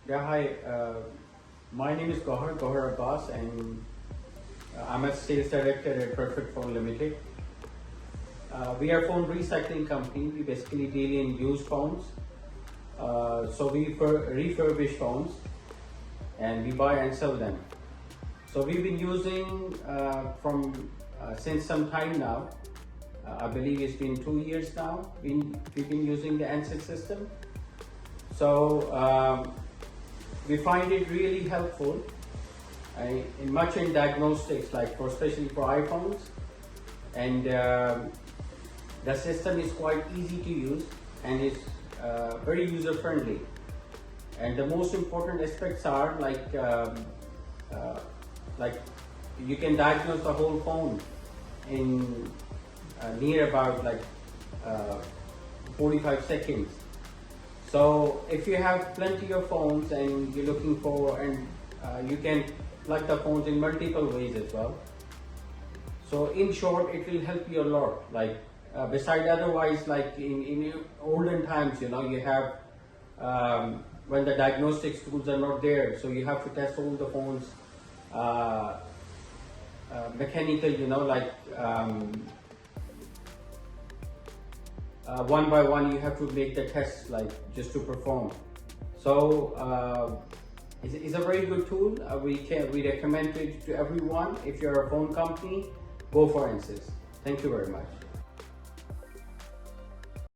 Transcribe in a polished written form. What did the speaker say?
Yeah, hi. My name is Gohar Abbas, and I'm a sales director at Perfect Phone Limited. We are a phone recycling company. We basically deal in used phones. So we refurbish phones and we buy and sell them. So we've been using since some time now. I believe it's been 2 years now. We've been using the NSYS system. So we find it really helpful in diagnostics, like especially for iPhones, and the system is quite easy to use and is very user friendly. And the most important aspects are like you can diagnose the whole phone in near about 45 seconds. So if you have plenty of phones and you're looking for, and you can plug the phones in multiple ways as well. So in short, it will help you a lot. Beside otherwise, like in olden times, you have when the diagnostics tools are not there, so you have to test all the phones mechanical, one by one. You have to make the tests just to perform. So it's a very good tool. We recommend it to everyone. If you're a phone company, go for NSYS. Thank you very much.